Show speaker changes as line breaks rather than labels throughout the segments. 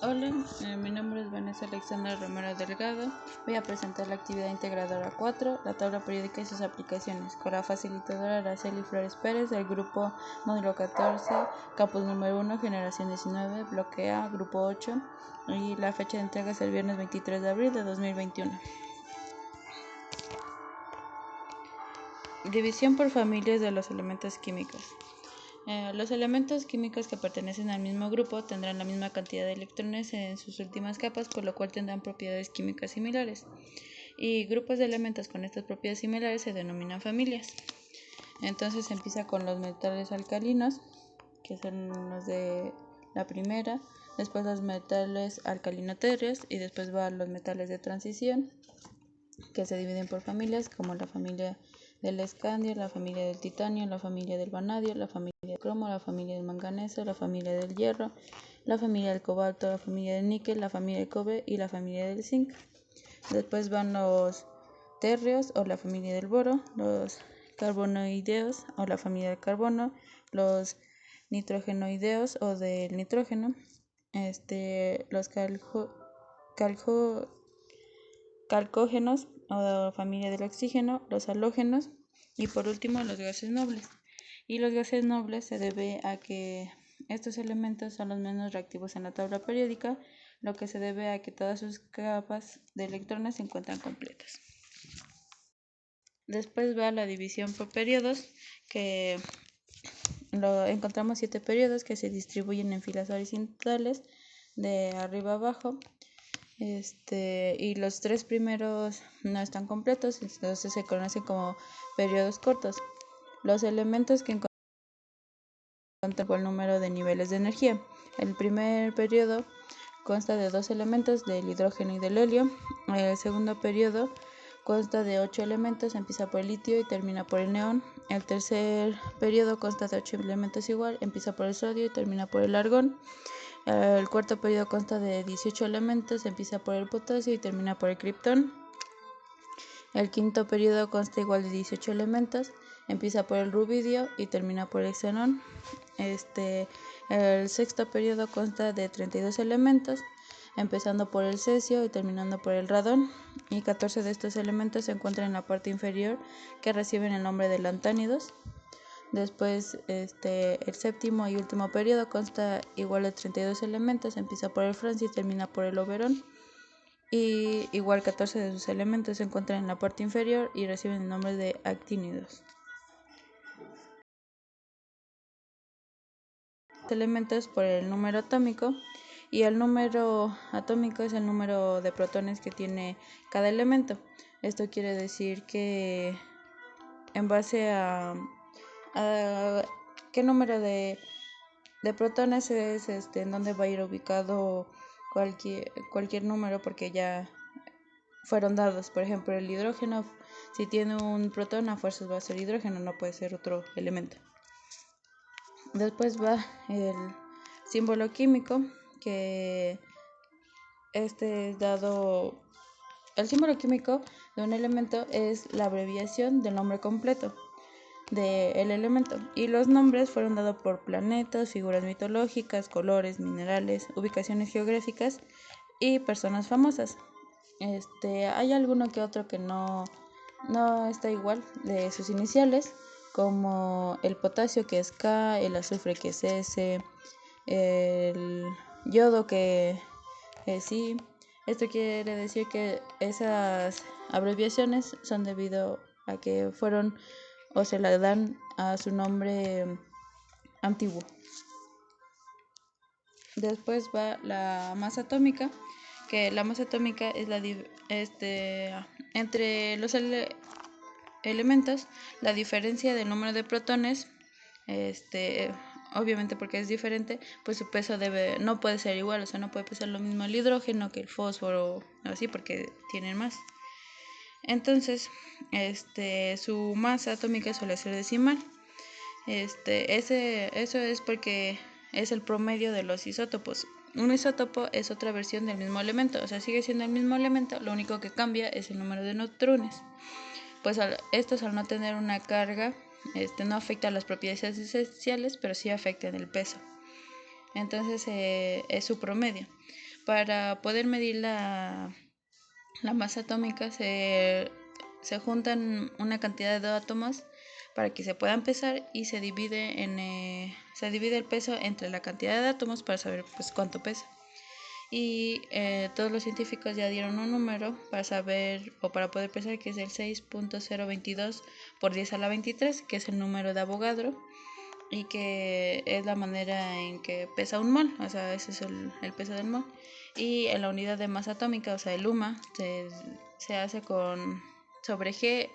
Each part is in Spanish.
Hola, mi nombre es Vanessa Alexandra Romero Delgado. Voy a presentar la actividad integradora 4, la tabla periódica y sus aplicaciones, con la facilitadora Araceli Flores Pérez del grupo módulo 14, campus número 1, generación 19, bloque A, grupo 8, y la fecha de entrega es el viernes 23 de abril de 2021. División por familias de los elementos químicos. Los elementos químicos que pertenecen al mismo grupo tendrán la misma cantidad de electrones en sus últimas capas, por lo cual tendrán propiedades químicas similares. Y grupos de elementos con estas propiedades similares se denominan familias. Entonces se empieza con los metales alcalinos, que son los de la primera, después los metales alcalinoterrios y después van los metales de transición, que se dividen por familias, como la familia del escandio, la familia del titanio, la familia del vanadio, la familia del cromo, la familia del manganeso, la familia del hierro, la familia del cobalto, la familia del níquel, la familia del cobre y la familia del zinc. Después van los térreos o la familia del boro, los carbonoideos o la familia del carbono, los nitrogenoideos o del nitrógeno, los calcógenos o la familia del oxígeno, los halógenos y por último los gases nobles. Y los gases nobles se debe a que estos elementos son los menos reactivos en la tabla periódica, lo que se debe a que todas sus capas de electrones se encuentran completas. Después va la división por periodos, que encontramos 7 periodos que se distribuyen en filas horizontales de arriba a abajo. Y los 3 primeros no están completos, entonces se conocen como periodos cortos. Los elementos que encuentran por el número de niveles de energía. El primer periodo consta de 2 elementos, del hidrógeno y del helio. El segundo periodo consta de 8 elementos, empieza por el litio y termina por el neón. El tercer periodo consta de 8 elementos igual, empieza por el sodio y termina por el argón. El cuarto periodo consta de 18 elementos, empieza por el potasio y termina por el criptón. El quinto periodo consta igual de 18 elementos, empieza por el rubidio y termina por el xenón. El sexto periodo consta de 32 elementos, empezando por el cesio y terminando por el radón, y 14 de estos elementos se encuentran en la parte inferior, que reciben el nombre de lantánidos. Después, el séptimo y último periodo consta igual de 32 elementos, empieza por el francio y termina por el oberón. Y igual 14 de sus elementos se encuentran en la parte inferior y reciben el nombre de actínidos. Elementos por el número atómico, y el número atómico es el número de protones que tiene cada elemento. Esto quiere decir que en base a qué número de protones es en donde va a ir ubicado cualquier número, porque ya fueron dados. Por ejemplo, el hidrógeno, si tiene un protón, a fuerzas va a ser hidrógeno, no puede ser otro elemento. Después va el símbolo químico, que es dado. El símbolo químico de un elemento es la abreviación del nombre completo del elemento, y los nombres fueron dados por planetas, figuras mitológicas, colores, minerales, ubicaciones geográficas y personas famosas. Hay alguno que otro que no está igual de sus iniciales, como el potasio, que es K, el azufre, que es S, el yodo, que es I. Esto quiere decir que esas abreviaciones son debido a que fueron o se le dan a su nombre antiguo. Después va la masa atómica, que la masa atómica es entre los elementos, la diferencia del número de protones, obviamente porque es diferente, pues su peso no puede ser igual, o sea, no puede pesar lo mismo el hidrógeno que el fósforo, así, porque tienen más. Entonces, su masa atómica suele ser decimal. Eso es porque es el promedio de los isótopos. Un isótopo es otra versión del mismo elemento, o sea, sigue siendo el mismo elemento, lo único que cambia es el número de neutrones. Pues estos, al no tener una carga, no afectan las propiedades esenciales, pero sí afectan el peso. Entonces es su promedio. Para poder medir la masa atómica se juntan una cantidad de átomos para que se puedan pesar y se divide el peso entre la cantidad de átomos para saber pues cuánto pesa. Y todos los científicos ya dieron un número para saber o para poder pesar, que es el 6.022 por 10 a la 23, que es el número de Avogadro y que es la manera en que pesa un mol, o sea, ese es el peso del mol. Y en la unidad de masa atómica, o sea, el UMA, se hace con sobre G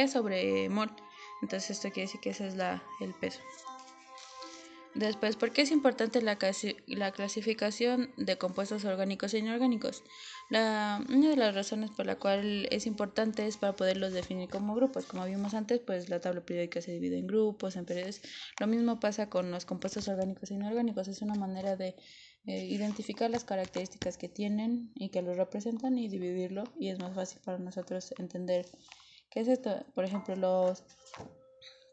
sobre mol. Entonces esto quiere decir que ese es el peso. Después, ¿por qué es importante la clasificación de compuestos orgánicos e inorgánicos? Una de las razones por la cual es importante es para poderlos definir como grupos. Como vimos antes, pues la tabla periódica se divide en grupos, en periodos. Lo mismo pasa con los compuestos orgánicos e inorgánicos. Es una manera de identificar las características que tienen y que los representan y dividirlo. Y es más fácil para nosotros entender qué es esto. Por ejemplo, los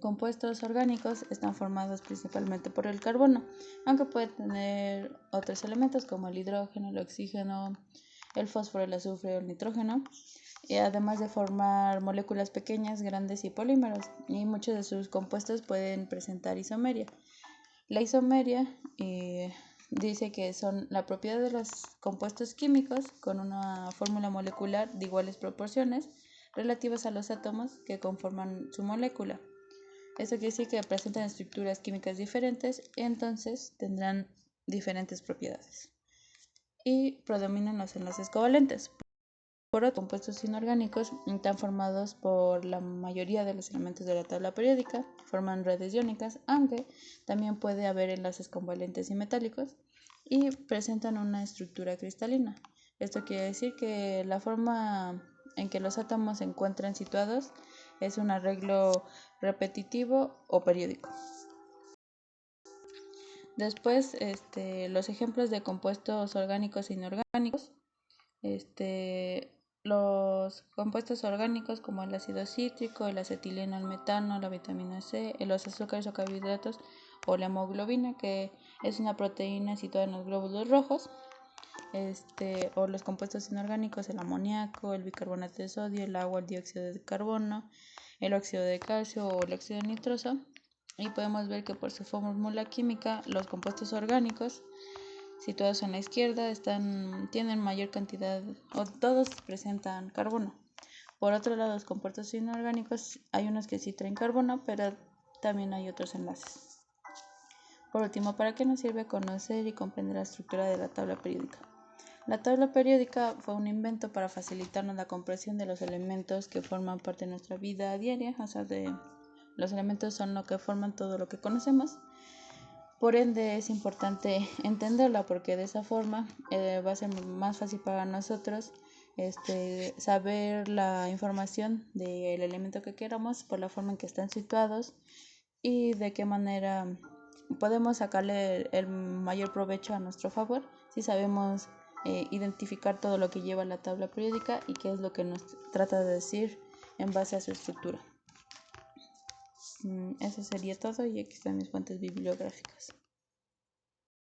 compuestos orgánicos están formados principalmente por el carbono, aunque pueden tener otros elementos como el hidrógeno, el oxígeno, el fósforo, el azufre o el nitrógeno, y además de formar moléculas pequeñas, grandes y polímeros, y muchos de sus compuestos pueden presentar isomeria. La isomeria dice que son la propiedad de los compuestos químicos con una fórmula molecular de iguales proporciones relativas a los átomos que conforman su molécula. Esto quiere decir que presentan estructuras químicas diferentes, entonces tendrán diferentes propiedades. Y predominan los enlaces covalentes. Por otro, compuestos inorgánicos están formados por la mayoría de los elementos de la tabla periódica, forman redes iónicas, aunque también puede haber enlaces covalentes y metálicos, y presentan una estructura cristalina. Esto quiere decir que la forma en que los átomos se encuentran situados es un arreglo repetitivo o periódico. Después, los ejemplos de compuestos orgánicos e inorgánicos. Los compuestos orgánicos como el ácido cítrico, el acetileno, el metano, la vitamina C, los azúcares o carbohidratos o la hemoglobina, que es una proteína situada en los glóbulos rojos. O los compuestos inorgánicos, el amoníaco, el bicarbonato de sodio, el agua, el dióxido de carbono, el óxido de calcio o el óxido nitroso. Y podemos ver que por su fórmula química los compuestos orgánicos situados en la izquierda tienen mayor cantidad o todos presentan carbono. Por otro lado, los compuestos inorgánicos hay unos que sí traen carbono, pero también hay otros enlaces. Por último, ¿para qué nos sirve conocer y comprender la estructura de la tabla periódica? La tabla periódica fue un invento para facilitarnos la comprensión de los elementos que forman parte de nuestra vida diaria, o sea, los elementos son lo que forman todo lo que conocemos. Por ende, es importante entenderla porque de esa forma va a ser más fácil para nosotros saber la información del elemento que queramos por la forma en que están situados y de qué manera podemos sacarle el mayor provecho a nuestro favor si sabemos identificar todo lo que lleva la tabla periódica y qué es lo que nos trata de decir en base a su estructura. Eso sería todo y aquí están mis fuentes bibliográficas.